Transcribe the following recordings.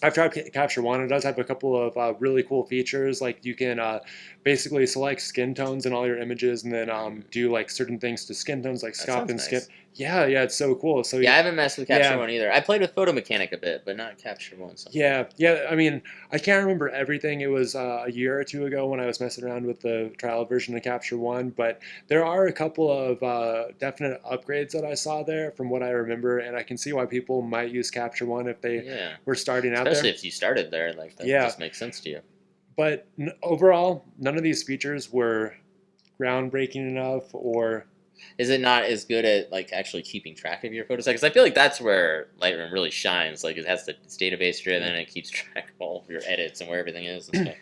I've tried Capture One. It does have a couple of really cool features. Like you can basically select skin tones in all your images, and then do like certain things to skin tones, like That scalp sounds and skin. nice. Yeah, yeah, it's so cool. So Yeah, I haven't messed with Capture yeah, One either. I played with Photo Mechanic a bit, but not Capture One so much. yeah, yeah. I mean, I can't remember everything. It was a year or two ago when I was messing around with the trial version of Capture One, but there are a couple of definite upgrades that I saw there from what I remember, and I can see why people might use Capture One if they Yeah, were starting out especially there. if you started there, like that Yeah, just makes sense to you. but overall, none of these features were groundbreaking enough, or Is it not as good at like actually keeping track of your photos? Because I feel like that's where Lightroom really shines. Like it has it's database driven, and it keeps track of all of your edits and where everything is and stuff.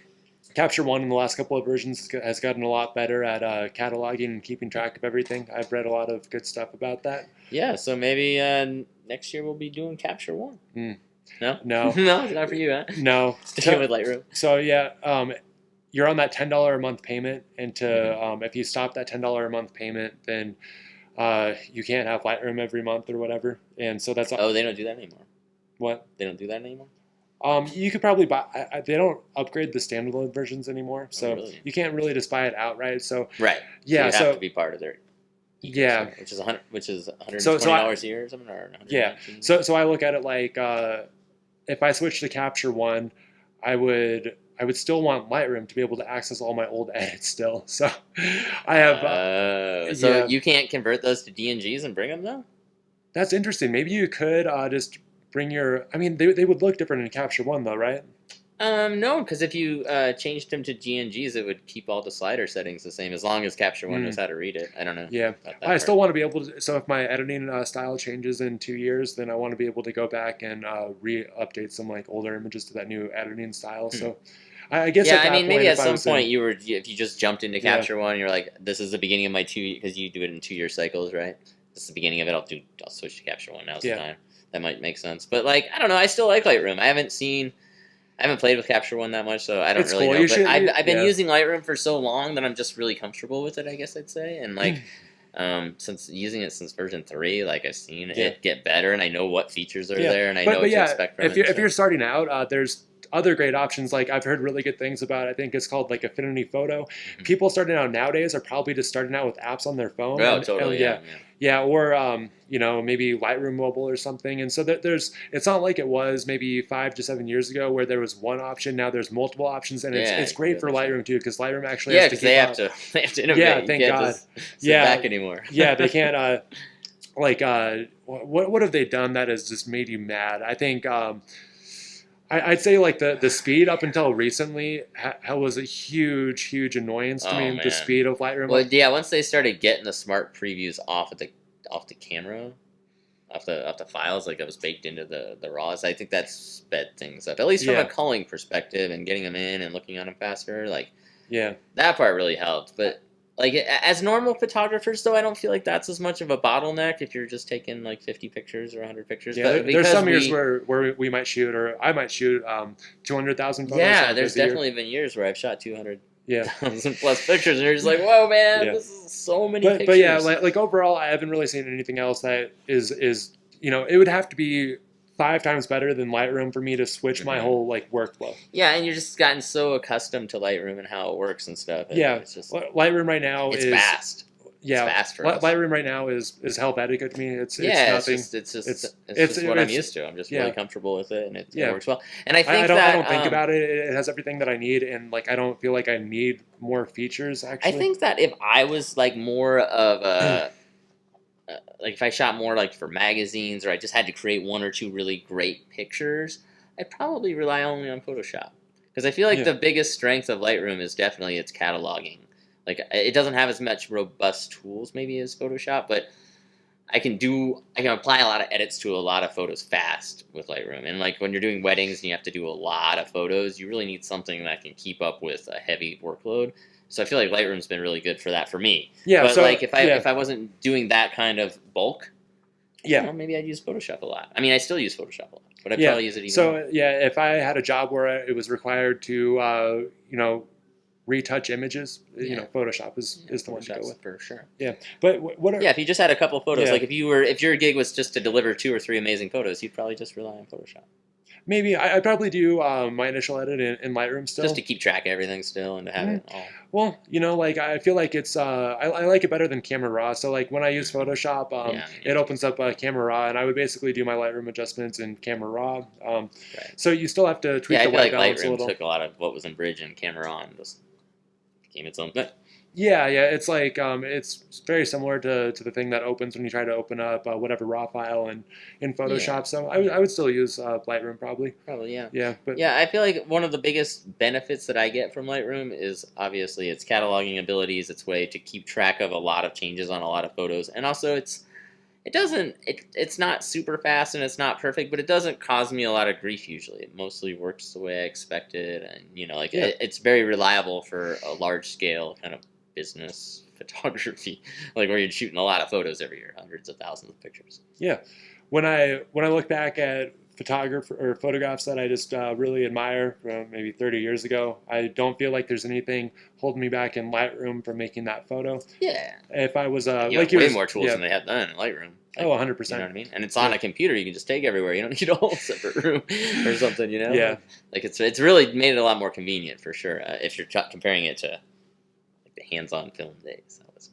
Capture One in the last couple of versions has gotten a lot better at cataloging and keeping track of everything. I've read a lot of good stuff about that. Yeah, so maybe next year we'll be doing Capture One. Mm. No, No, no, it's not for you, huh? no. Sticking with Lightroom. So yeah, you're on that $10 a month payment, and Mm-hmm. if you stop that $10 a month payment, then you can't have Lightroom every month or whatever. And so that's Oh, they don't do that anymore. what. They don't do that anymore. You could probably buy. They don't upgrade the standalone versions anymore, Oh, so really? you can't really just buy it outright. So Right. So yeah, you have to be part of their yeah, ecosystem, which is so $120 a year or something, or yeah, 119. so I look at it like if I switch to Capture One, I would still want Lightroom to be able to access all my old edits still. So I have So yeah, you can't convert those to DNGs and bring them though? that's interesting. Maybe you could just bring your. I mean, they would look different in Capture One though, right? No, because if you changed them to GNGs, it would keep all the slider settings the same as long as Capture One knows Mm. how to read it. I don't know Yeah, about that I part. still want to be able to. So if my editing style changes in 2 years, then I want to be able to go back and re-update some like older images to that new editing style. Hmm. So I guess Yeah, at I that mean, maybe point, at if I some was in, point if you just jumped into yeah, Capture One, you're like, this is the beginning of my because you do it in 2 year cycles, right? This is the beginning of it. I'll switch to Capture One. Now's the yeah, time. That might make sense. But like, I don't know. I still like Lightroom. I haven't played with Capture One that much, so I don't it's really cool. know. You But should, I've been yeah. using Lightroom for so long that I'm just really comfortable with it, I guess I'd say. And like, since using it since version 3, like I've seen Yeah. it get better, and I know what features are Yeah, there, and I know but what to yeah, expect from it. if So. you're starting out, there's other great options. Like I've heard really good things about. I think it's called like Affinity Photo. Mhm. People starting out nowadays are probably just starting out with apps on their phone. Oh, And totally, yeah, yeah, yeah. yeah, or maybe Lightroom Mobile or something. And so there's it's not like it was maybe 5 to 7 years ago where there was one option. Now there's multiple options, and Yeah, it's great for really so. Lightroom too because Lightroom actually Yeah, has to because keep up. they have to innovate. Yeah, You thank can't God. just sit Yeah, back anymore. yeah, they can't. Like what have they done that has just made you mad? I think I'd say like the speed up until recently was a huge annoyance to Oh me. The man. speed of Lightroom. Well, yeah. Once they started getting the smart previews off the camera, off the files, like it was baked into the RAWs. I think that sped things up, at least from a Yeah, culling perspective and getting them in and looking on them faster. Like yeah. that part really helped. But like as normal photographers, though, I don't feel like that's as much of a bottleneck if you're just taking like 50 pictures or 100 pictures. Yeah, But there's because some years where we might shoot, or I might shoot 200,000 photos. yeah, on a there's busy year. definitely been years where I've shot 200,000 Yeah, plus pictures, and you're just like, whoa, man, yeah. this is so many But pictures. yeah, like overall, I haven't really seen anything else that is it would have to be 5 times better than Lightroom for me to switch my Mhm. whole like workflow. Yeah, and you're just gotten so accustomed to Lightroom and how it works and stuff. Yeah, It's just Lightroom right now it's is fast. yeah. It's fast for us. Lightroom right now is helvetic to me. It's Yeah, nothing. it's It's just what I'm used to. I'm just yeah. really comfortable with it, and it Yeah. works well. And I think I that don't think about it. It has everything that I need, and like I don't feel like I need more features. I Actually, think that if I was like more of a like if I shot more like for magazines, or I just had to create one or two really great pictures, I'd probably rely only on Photoshop, because I feel like Yeah. the biggest strength of Lightroom is definitely its cataloging. Like it doesn't have as much robust tools maybe as Photoshop, but I can apply a lot of edits to a lot of photos fast with Lightroom. And like when you're doing weddings and you have to do a lot of photos, you really need something that can keep up with a heavy workload. So I feel like Lightroom's been really good for that for me. yeah. But So like if yeah, I wasn't doing that kind of bulk, yeah. maybe I'd use Photoshop a lot. I mean, I still use Photoshop a lot, but I'd Yeah. probably use it even So more. yeah, if I had a job where it was required to retouch images, Yeah. Photoshop Yeah, is the one to go Photoshop's with. for sure. Yeah. But what are Yeah, if you just had a couple photos, yeah. like if your gig was just to deliver 2 or 3 amazing photos, you'd probably just rely on Photoshop. Maybe I'd probably do my initial edit in Lightroom Just still. to keep track of everything still and to have Mhm. it all. Well, like I feel like it's I like it better than Camera Raw. So like when I use Photoshop, Yeah, it me too. opens up Camera Raw, and I would basically do my Lightroom adjustments in Camera Raw. Right. So you still have to Yeah, tweak I the feel white like balance a Lightroom little. took a lot of what was in Bridge and Camera On, just became its own thing. Yeah, yeah, it's like it's very similar to the thing that opens when you try to open up whatever raw file in Yeah, Photoshop. So yeah, I would still use Lightroom probably. probably yeah. Yeah, but Yeah, I feel like one of the biggest benefits that I get from Lightroom is obviously its cataloging abilities, its way to keep track of a lot of changes on a lot of photos, and also it's not super fast and it's not perfect, but it doesn't cause me a lot of grief usually. It mostly works the way I expected, and like yeah, it's very reliable for a large scale kind of business photography, like where you're shooting a lot of photos every year, hundreds of thousands of pictures. yeah. When I look back at photographer or photographs that I just really admire from maybe 30 years ago, I don't feel like there's anything holding me back in Lightroom from making that photo. Yeah, If I was you like have you way was more tools yeah, than they have then in Lightroom. oh, Like, you know 100%. what I mean? And it's on Yeah, a computer you can just take everywhere. You don't need a whole separate room or something. yeah, Like it's really made it a lot more convenient for sure. If you're comparing it to like the hands-on film days, that was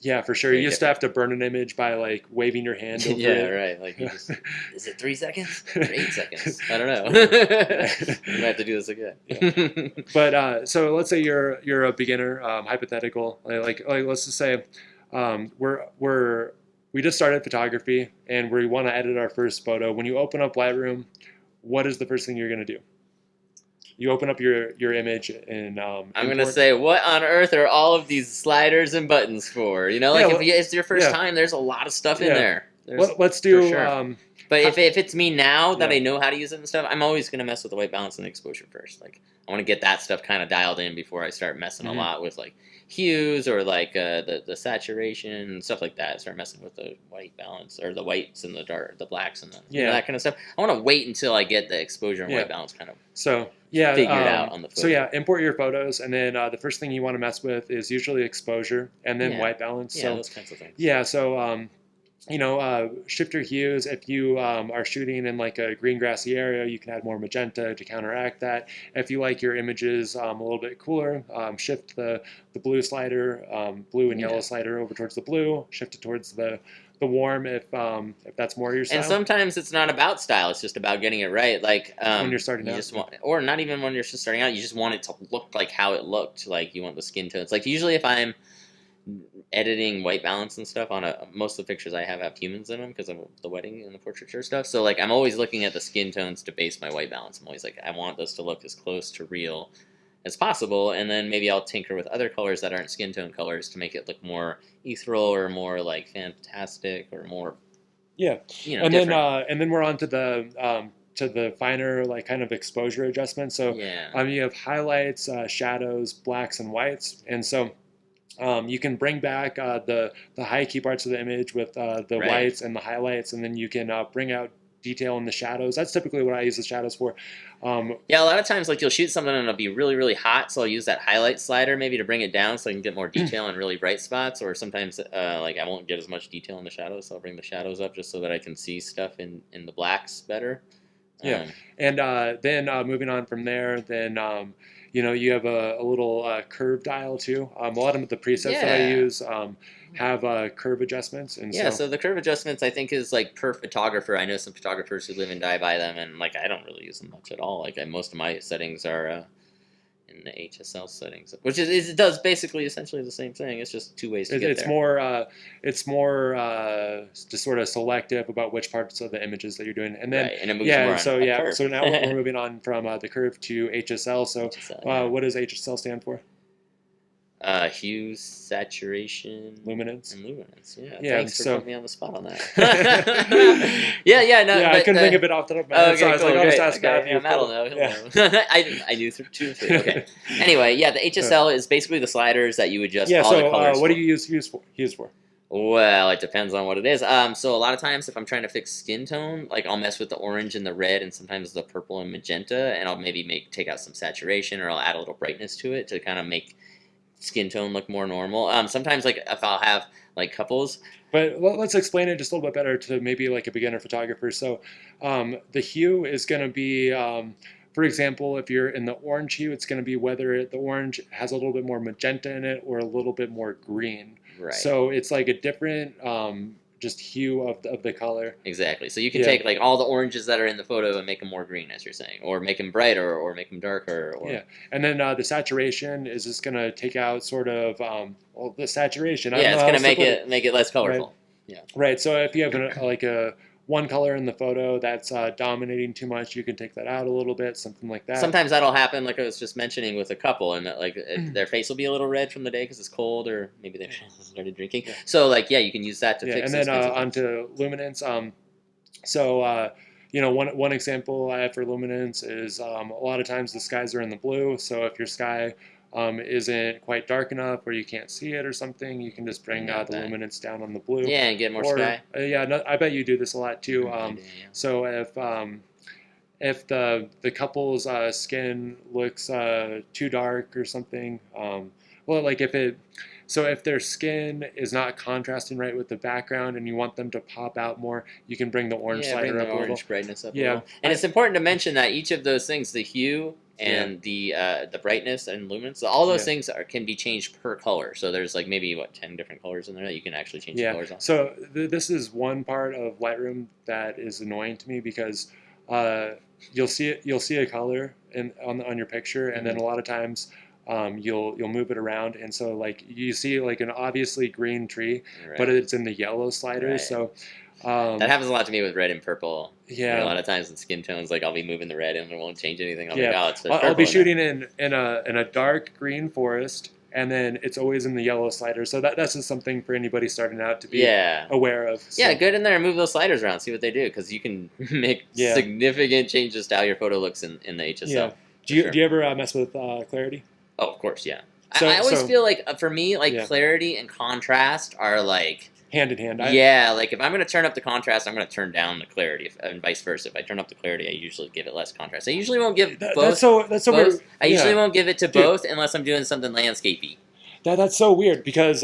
yeah, for sure. You very used to have different. to burn an image by like waving your hand over Yeah, it. right. Like you just is it 3 seconds or 8 seconds? I don't know. Yeah. We might have to do this again. Yeah. But so let's say you're a beginner, hypothetical. Like let's just say we just started photography and we want to edit our first photo. When you open up Lightroom, what is the first thing you're gonna do? You open up your image and I'm gonna import. say, what on earth are all of these sliders and buttons for? Yeah, Like if well, it's your first yeah, time, there's a lot of stuff in yeah. there. There's Let's for do. sure. But How, if it's me now that yeah, I know how to use it and stuff, I'm always gonna mess with the white balance and the exposure first. Like I want to get that stuff kind of dialed in before I start messing a hmm lot with like hues or like the saturation and stuff like that. Start messing with the white balance or the whites and the dark, the blacks and the yeah, that kind of stuff. I want to wait until I get the exposure and yeah. white balance kind of So yeah, figured out on the so photo. yeah, import your photos, and then the first thing you want to mess with is usually exposure, and then Yeah, white balance. yeah, So those kinds of things. yeah, so shift your hues. If you are shooting in like a green grassy area, you can add more magenta to counteract that. If you like your images a little bit cooler, shift the blue slider, blue and yellow Yeah. slider over towards the blue. Shift it towards the warm if that's more your And style sometimes it's not about style; it's just about getting it right. Like when you're starting you out. just want, or not even when you're just starting out. You just want it to look like how it looked. Like you want the skin tones. Like usually, if I'm editing white balance and stuff on most of the pictures I have humans in them because of the wedding and the portraiture stuff. So like I'm always looking at the skin tones to base my white balance. I'm always like I want this to look as close to real as possible, and then maybe I'll tinker with other colors that aren't skin tone colors to make it look more ethereal or more like fantastic or more Yeah, different. and then we're on to the finer like kind of exposure adjustments. So Yeah. you have highlights, shadows, blacks, and whites, and so you can bring back the high key parts of the image with the Right. whites and the highlights, and then you can bring out detail in the shadows. That's typically what I use the shadows for. Um, Yeah, a lot of times, like, you'll shoot something and it'll be really, really hot, so I'll use that highlight slider maybe to bring it down so I can get more detail in really bright spots, or sometimes, like, I won't get as much detail in the shadows, so I'll bring the shadows up just so that I can see stuff in the blacks better. Yeah, Um, and then moving on from there, then you have a little curve dial too. A lot of the presets that I yeah. use have curve adjustments, and Yeah, so so the curve adjustments I think is like per photographer. I know some photographers who live and die by them, and like I don't really use them much at all. Like most of my settings are in the HSL settings, which it does basically essentially the same thing. It's just two ways to get it's there. more just sort of selective about which parts of the images that you're doing, and then Right, and it moves more on a curve. so now we're moving on from the curve to HSL. So HSL, yeah. what does HSL stand for? Hue, saturation, Luminance. and luminance. Yeah, Yeah, thanks for so putting me on the spot on that. Yeah, no, yeah, I but couldn't think of it off the top of my head, so I okay, was cool, like, I'll just great. ask Okay, Matthew. yeah, Matt will know. He'll Yeah. know. I knew through 2 and 3. Okay. Anyway, yeah, the HSL is basically the sliders that you adjust Yeah. all the So colors what do for. you use for? Well, it depends on what it is. So a lot of times, if I'm trying to fix skin tone, like I'll mess with the orange and the red, and sometimes the purple and magenta, and I'll maybe take out some saturation, or I'll add a little brightness to it to kind of skin tone look more normal. Sometimes like if I'll have like couples. But let's explain it just a little bit better to maybe like a beginner photographer. So the hue is going to be, for example, if you're in the orange hue, it's going to be whether the orange has a little bit more magenta in it or a little bit more green. Right. So it's like a different just hue of the color. Exactly. So you can Yeah. take like all the oranges that are in the photo and make them more green, as you're saying, or make them brighter, or make them darker. Or Yeah, and then the saturation is just going to take out sort of well, the saturation. I don't yeah, know it's how gonna else to make it less colorful. Right. Yeah. Right. So if you have like a one color in the photo that's dominating too much, you can take that out a little bit, something like that. Sometimes that'll happen, like I was just mentioning with a couple, and like their face will be a little red from the day because it's cold, or maybe they started drinking. Yeah. So like yeah, you can use that to Yeah, fix. and those then kinds of things. onto luminance. So you know, one example I have for luminance is a lot of times the skies are in the blue. So if your sky isn't quite dark enough or you can't see it or something, you can just bring Got the that. luminance down on the blue. Yeah, and get more Or sky. yeah, no, I bet you do this a lot too. I do, yeah. So if the couple's skin looks too dark or something, well, like if their skin is not contrasting right with the background and you want them to pop out more, you can bring the orange Yeah, slider bring the up a little. orange brightness up a Yeah. little. And it's important to mention that each of those things, the hue and the brightness and luminance, all those things can be changed per color. So there's like maybe 10 different colors in there that you can actually change the colors on. So this is one part of Lightroom that is annoying to me because you'll see a color on your picture, and then a lot of times you'll move it around, and so like you see like an obviously green tree, but it's in the yellow slider. Right. So that happens a lot to me with red and purple. Yeah, a lot of times in skin tones, like I'll be moving the red and it won't change anything. I'll be yeah. like, oh, I'll be shooting in a dark green forest, and then it's always in the yellow slider. So that's just something for anybody starting out to be aware of. So. Yeah, get in there and move those sliders around, see what they do, because you can make significant changes to how your photo looks in the HSL. Yeah. Do you ever mess with clarity? Oh, of course, yeah. So, I always feel like, for me, like clarity and contrast are like hand in hand. Like if I'm going to turn up the contrast, I'm going to turn down the clarity, and vice versa. If I turn up the clarity, I usually give it less contrast. I usually won't give both. That's so weird. I usually won't give it to both unless I'm doing something landscapey. That's so weird because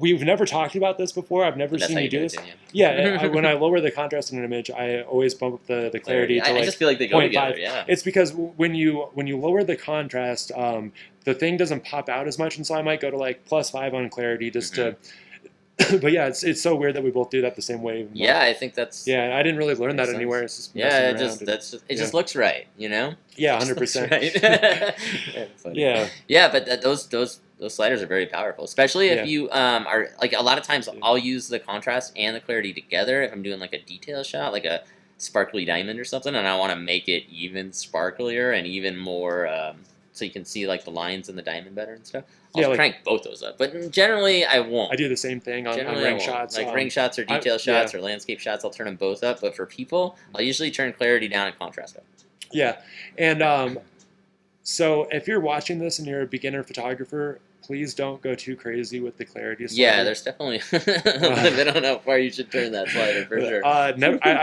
we've never talked about this before. I've never seen you do this. When I lower the contrast in an image, I always bump up the clarity to like I just feel like they go 0.5. together. Yeah, it's because when you lower the contrast, the thing doesn't pop out as much, and so I might go to like +5 on clarity just to. But yeah, it's so weird that we both do that the same way. Yeah, I think that's. Yeah, I didn't really learn that anywhere. It's just it just looks right, you know. Yeah, 100%. Yeah. Yeah, but those sliders are very powerful, especially if you are like a lot of times I'll use the contrast and the clarity together if I'm doing like a detail shot, like a sparkly diamond or something, and I want to make it even sparklier and even more. So you can see like the lines in the diamond better and stuff. I'll crank both those up, but generally I won't. I do the same thing on ring shots. Like ring shots or detail shots or landscape shots, I'll turn them both up. But for people, I'll usually turn clarity down and contrast up. Yeah, and so if you're watching this and you're a beginner photographer, please don't go too crazy with the clarity slider. Yeah, there's definitely a limit on how far you should turn that slider for sure. I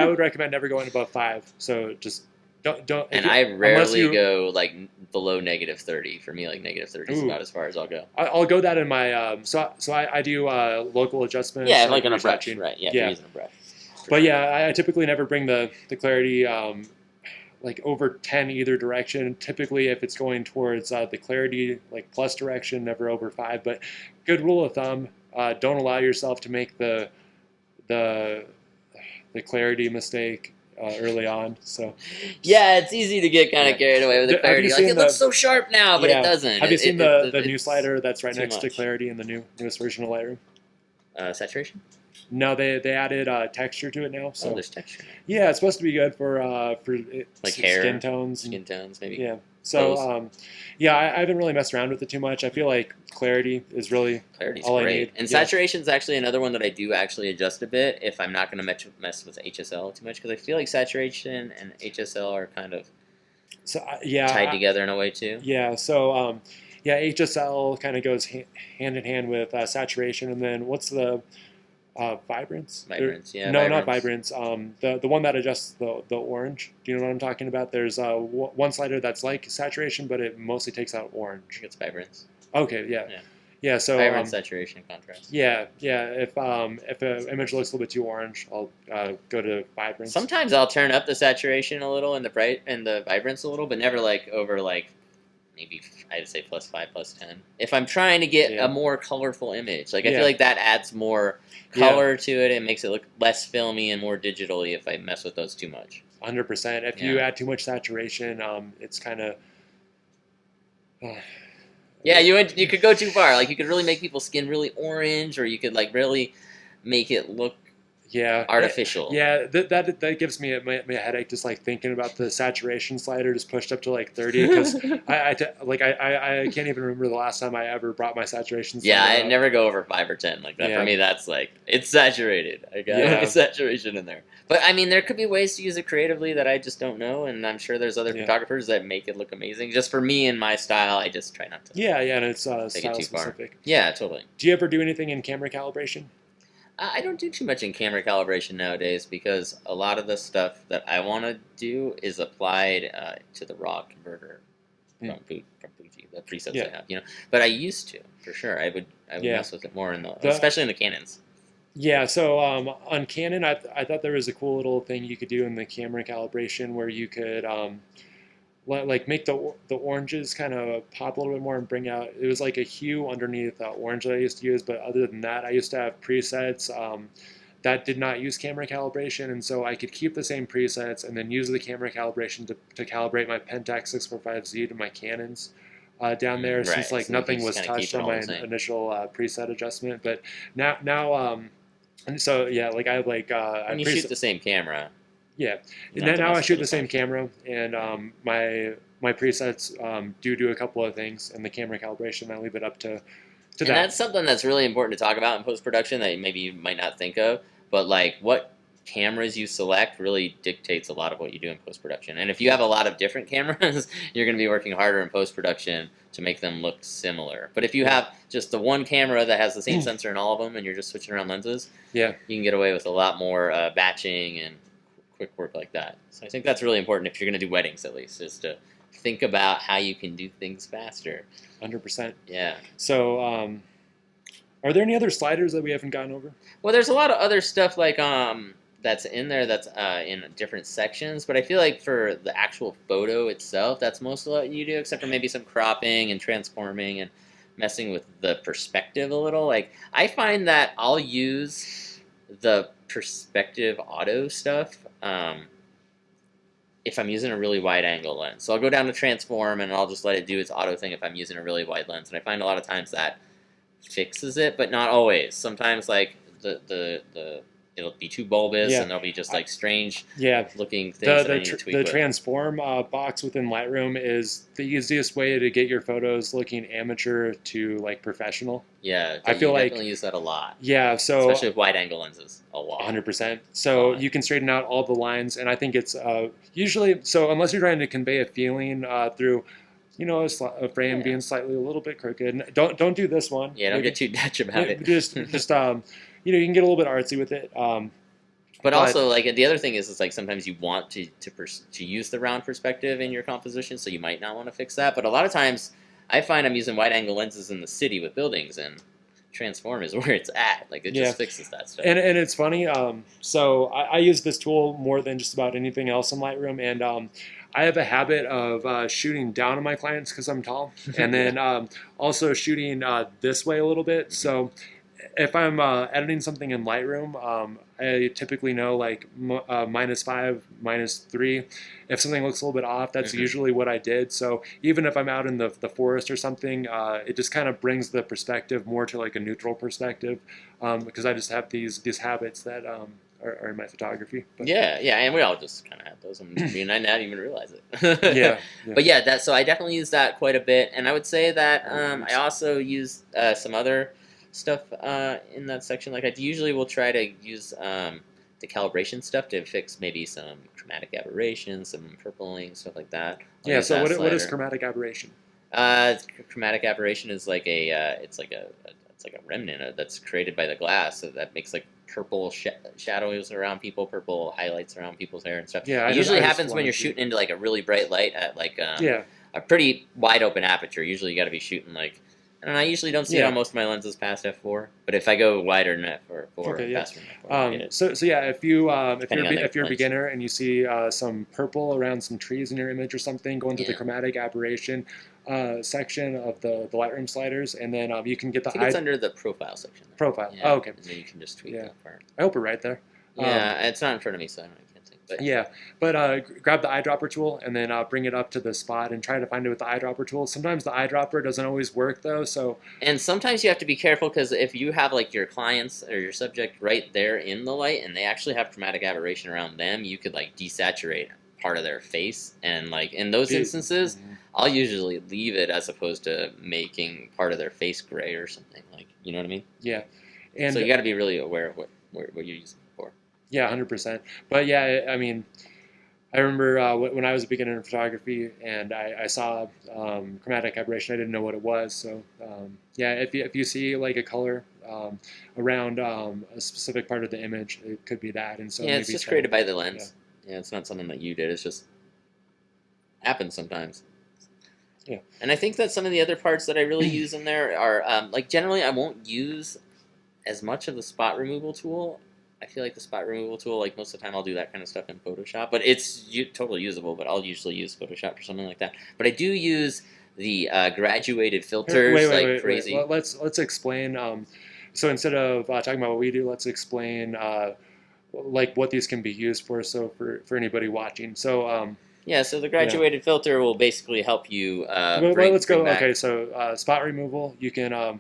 would recommend never going above 5. So just don't. And I rarely go like below -30. For me, like -30 is about as far as I'll go. I'll go that in my so I do local adjustments. Yeah, like on a brush, right? Yeah, using a brush. But yeah, I typically never bring the clarity like over 10 either direction. Typically, if it's going towards the clarity like plus direction, never over 5. But good rule of thumb: don't allow yourself to make the clarity mistake early on. So yeah, it's easy to get kind of carried away with the clarity. Like it looks so sharp now, but it doesn't. Have you seen the new slider that's right next to clarity in the newest version of Lightroom? Saturation? No, they added texture to it now. So there's texture. Yeah, it's supposed to be good for like hair, skin tones, maybe. Yeah. So I haven't really messed around with it too much. I feel like clarity is really all great. I need. And saturation is actually another one that I do actually adjust a bit if I'm not going to mess with HSL too much, because I feel like saturation and HSL are kind of tied together in a way too. Yeah. So HSL kind of goes hand in hand with saturation, and then what's the vibrance? No, not vibrance. The one that adjusts the orange. Do you know what I'm talking about? There's one slider that's like saturation, but it mostly takes out orange. It's vibrance. Okay, yeah, Yeah, yeah. So vibrance, saturation, contrast. yeah, yeah. If an image looks a little bit too orange, I'll go to vibrance. Sometimes I'll turn up the saturation a little and the vibrance a little, but never like over like maybe I'd say +5, +10. If I'm trying to get a Yeah, more colorful image, like I feel yeah, like that adds more yeah. color to it and makes it look less filmy and more digitally if I mess with those too much. 100%. If you Yeah. add too much saturation, it's kind of Yeah, you could go too far. Like you could really make people's skin really orange, or you could like really make it look yeah, artificial. yeah. That gives me a headache just like thinking about the saturation slider just pushed up to like 30 because I can't even remember the last time I ever brought my saturation Yeah, slider I up. never go over 5 or 10 like that. For Yeah, me, that's like it's saturated. I got my yeah, saturation in there. But I mean, there could be ways to use it creatively that I just don't know, and I'm sure there's other yeah, photographers that make it look amazing. Just for me and my style, I just try not to yeah, yeah. And it's take it style too far. specific. Yeah, totally. Do you ever do anything in camera calibration? I don't do too much in camera calibration nowadays because a lot of the stuff that I want to do is applied to the raw converter Hmm. from Fuji, the presets Yeah, I have, But I used to, for sure. I would yeah. mess with it more The especially in the Canons. Yeah, so on Canon, I thought there was a cool little thing you could do in the camera calibration where you could like make the oranges kind of pop a little bit more and bring out. It was like a hue underneath the orange that I used to use, but other than that, I used to have presets that did not use camera calibration, and so I could keep the same presets and then use the camera calibration to calibrate my Pentax 645Z to my Canons. Down there, since Right, like so you can nothing just was kind of keep touched it on all my the same. initial preset adjustment, but now and so yeah, like I have like I When you shoot preset the same camera, yeah. you And don't have then to now I mess with shoot it the as same much. camera, and my presets do a couple of things, and the camera calibration I leave it up to And that. that's something that's really important to talk about in post production that maybe you might not think of. But like what cameras you select really dictates a lot of what you do in post production. And if you have a lot of different cameras, you're going to be working harder in post production to make them look similar. But if you Yeah, have just the one camera that has the same sensor in all of them and you're just switching around lenses, yeah, you can get away with a lot more batching and quick work like that. So I think that's really important if you're going to do weddings, at least, is to think about how you can do things faster. 100%. Yeah. So are there any other sliders that we haven't gotten over? Well, there's a lot of other stuff like that's in there that's in different sections, but I feel like for the actual photo itself, that's most of what you do, except for maybe some cropping and transforming and messing with the perspective a little. Like I find that I'll use the perspective auto stuff if I'm using a really wide angle lens. So I'll go down to transform and I'll just let it do its auto thing if I'm using a really wide lens. And I find a lot of times that fixes it, but not always. Sometimes like the it'll be too bulbous Yeah, and there'll be just I, like strange yeah. looking things that I need to tweak The with. transform box within Lightroom is the easiest way to get your photos looking amateur to like professional. Yeah, I you feel definitely like use that a lot, yeah, so especially with wide angle lenses. A lot, 100%. a So lot. you can straighten out all the lines, and I think it's usually so unless you're trying to convey a feeling through, a frame Yeah, being slightly a little bit crooked. Don't do this one. yeah. Don't get too Dutch about it. Just you can get a little bit artsy with it. But But also, like the other thing is like sometimes you want to use the round perspective in your composition, so you might not want to fix that. But a lot of times, I find I'm using wide angle lenses in the city with buildings, and transform is where it's at. Like it yeah, just fixes that stuff. and it's funny. So I use this tool more than just about anything else in Lightroom, and I have a habit of shooting down on my clients because I'm tall, and Yeah. then also shooting this way a little bit. Mhm. So if I'm editing something in Lightroom, I typically know like -5, -3. If something looks a little bit off, that's Mhm. usually what I did. So even if I'm out in the forest or something, it just kind of brings the perspective more to like a neutral perspective because I just have these habits that are in my photography. But Yeah, yeah, and we all just kind of have those, and you and I not even realize it. yeah, yeah. But yeah, that so I definitely use that quite a bit, and I would say that Oh, I also use some other stuff in that section. Like I usually will try to use the calibration stuff to fix maybe some chromatic aberration, some purpling, stuff like that. I'll Yeah. use So that what is slider. chromatic aberration? Chromatic aberration is like it's like it's like a remnant that's created by the glass so that makes like purple shadows around people, purple highlights around people's hair and stuff. Yeah, It usually I just happens when you're wanted to. shooting into like a really bright light at like Yeah, a pretty wide open aperture. Usually you got to be shooting like And I usually don't see it on most of my lenses past f4, but if I go wider than f4 Okay, and yeah. faster than f4, I get it. So yeah, if Depending on the if you're a lens. beginner and you see some purple around some trees in your image or something, go into the Yeah. chromatic aberration section of the Lightroom sliders, and then you can get I the think it's under the profile section. There. profile. Yeah. Oh, okay. And then you can just tweak Yeah. that part. I hope we're right there. Yeah, it's not in front of me, so I can't say. But Yeah, but grab the eyedropper tool and then bring it up to the spot and try to find it with the eyedropper tool. Sometimes the eyedropper doesn't always work though, so and sometimes you have to be careful because if you have like your clients or your subject right there in the light and they actually have chromatic aberration around them, you could like desaturate part of their face, and like in those instances, I'll usually leave it as opposed to making part of their face gray or something, like, you know what I mean? yeah, and so you got to be really aware of what you're using it for. Yeah, 100%. But yeah, I mean, I remember when I was a beginner in photography and I saw chromatic aberration, I didn't know what it was. So yeah, if you see like a color around a specific part of the image, it could be that. And so Yeah, maybe it's just created by the lens. Yeah. Yeah, it's not something that you did. It's just happens sometimes. Yeah. And I think that some of the other parts that I really use in there are like generally I won't use as much of the spot removal tool. I feel like the spot removal tool, like most of the time I'll do that kind of stuff in Photoshop, but it's totally usable, but I'll usually use Photoshop for something like that. But I do use the graduated filters crazy. Well, let's explain. So instead of talking about what we do, let's explain like what these can be used for. So for anybody watching, so yeah, so the graduated filter will basically help you. Let's go. Okay, so spot removal. You can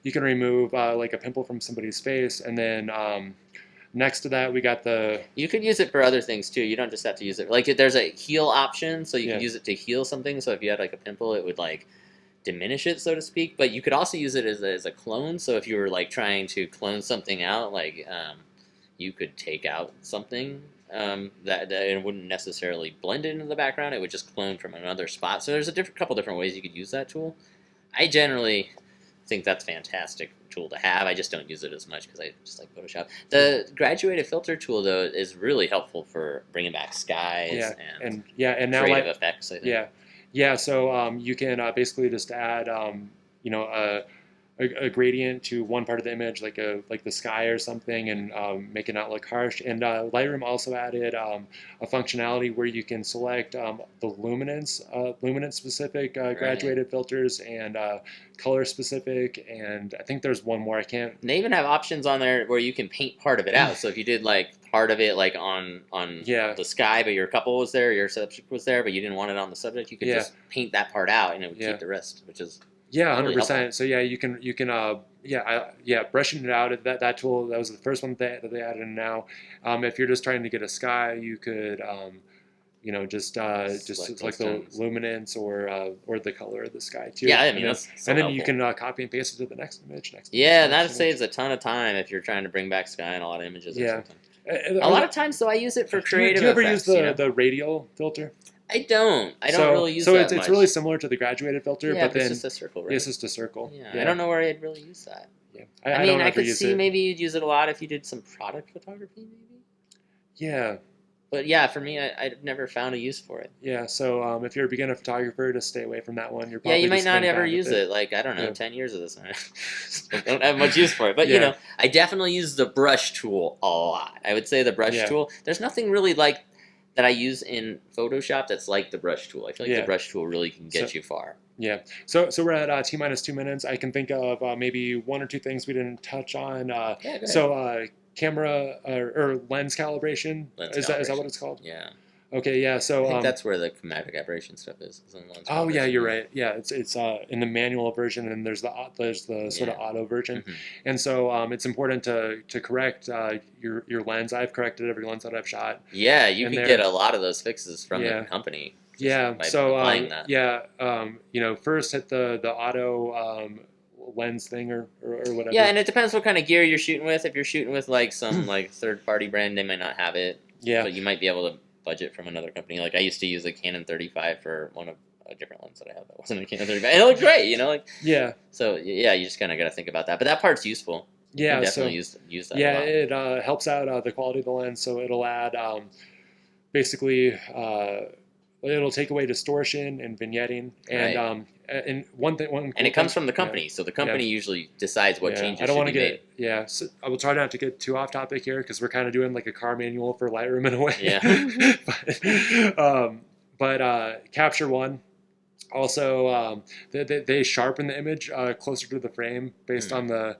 remove like a pimple from somebody's face, and then next to that we got the. You could use it for other things too. You don't just have to use it. Like there's a heal option, so you can use it to heal something. So if you had like a pimple, it would like diminish it, so to speak. But you could also use it as a clone. So if you were like trying to clone something out, like you could take out something that it wouldn't necessarily blend into the background. It would just clone from another spot. So there's a couple different ways you could use that tool. I generally think that's a fantastic tool to have. I just don't use it as much because I just like Photoshop. The graduated filter tool though is really helpful for bringing back skies and now creative effects. I think. Yeah. So you can basically just add a gradient to one part of the image, like the sky or something, and make it not look harsh. And Lightroom also added a functionality where you can select the luminance specific graduated filters and color specific. And I think there's one more. I can't. And they even have options on there where you can paint part of it out. So if you did like part of it like on the sky, but your couple was there, your subject was there, but you didn't want it on the subject, you could just paint that part out, and it would keep the rest, which is. Yeah, 100%. So yeah, you can brushing it out. That tool, that was the first one that they added. And now, if you're just trying to get a sky, you could just select the luminance or the color of the sky too. Yeah, I mean that's so and then helpful. You can copy and paste it to the next image. That saves a ton of time if you're trying to bring back sky in a lot of images. Or something. A lot of times, though, I use it for creative. Do you ever effects, use the radial filter? I don't really use that much. It's really similar to the graduated filter, but then it's just a circle, right? It's just a circle. Yeah, I don't know where I'd really use that. Yeah, I mean, I could see maybe you'd use it a lot if you did some product photography, maybe. Yeah. But yeah, for me, I've never found a use for it. Yeah, so if you're a beginner photographer, just stay away from that one. You're probably you might not ever use it. Like, I don't know, 10 years of this. I don't have much use for it. But, I definitely use the brush tool a lot. I would say the brush tool. There's nothing really like that I use in Photoshop that's like the brush tool. I feel like the brush tool really can get you far. Yeah. So we're at T-minus 2 minutes. I can think of maybe one or two things we didn't touch on. Camera or lens calibration. Is that what it's called? Yeah. Okay. Yeah. So I think that's where the chromatic aberration stuff is. Oh yeah, you're right. Yeah, it's in the manual version, and there's the sort of auto version, and so it's important to correct your lens. I've corrected every lens that I've shot. Yeah, you can get a lot of those fixes from the company. First hit the auto lens thing or whatever. Yeah, and it depends what kind of gear you're shooting with. If you're shooting with like some like third-party brand, they might not have it. Yeah. But you might be able to budget from another company. Like I used to use a Canon 35 for one of a different lens that I had that wasn't a Canon 35. And it looked great, Yeah. So yeah, you just kind of got to think about that. But that part's useful. Yeah, you definitely use that. Yeah, a lot. It helps out the quality of the lens. So it'll add basically it'll take away distortion and vignetting, Right. and one And cool it comes thing, from the company, so the company usually decides what changes I don't should want be to made. get so I will try not to get too off topic here because we're kind of doing like a car manual for Lightroom in a way. Yeah. But Capture One also they sharpen the image closer to the frame based on It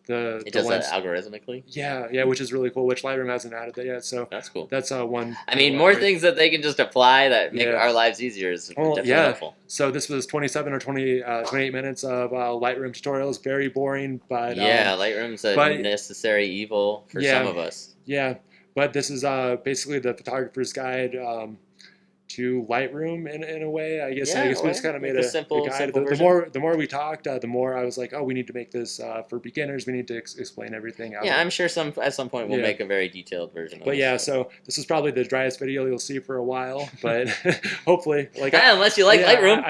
the does that lens. algorithmically. Yeah, which is really cool. Which Lightroom hasn't added that yet. So That's cool. that's one. I mean, more things that they can just apply that make Yeah. our lives easier is Well, definitely yeah. helpful. So this was 27 or 28 minutes of Lightroom tutorials. Very boring, but Yeah, Lightroom's a but- necessary evil for Yeah. some of us. yeah. But this is basically the photographer's guide to Lightroom in a way. I guess Yeah, we in a just way. kind of Like made a a simple guide. The version. more we talked, the more I was like, oh, we need to make this for beginners. We need to explain everything. Yeah, I'm sure at some point we'll Yeah. make a very detailed version of But this. yeah, so this is probably the driest video you'll see for a while, but hopefully, like unless you like yeah, Lightroom. I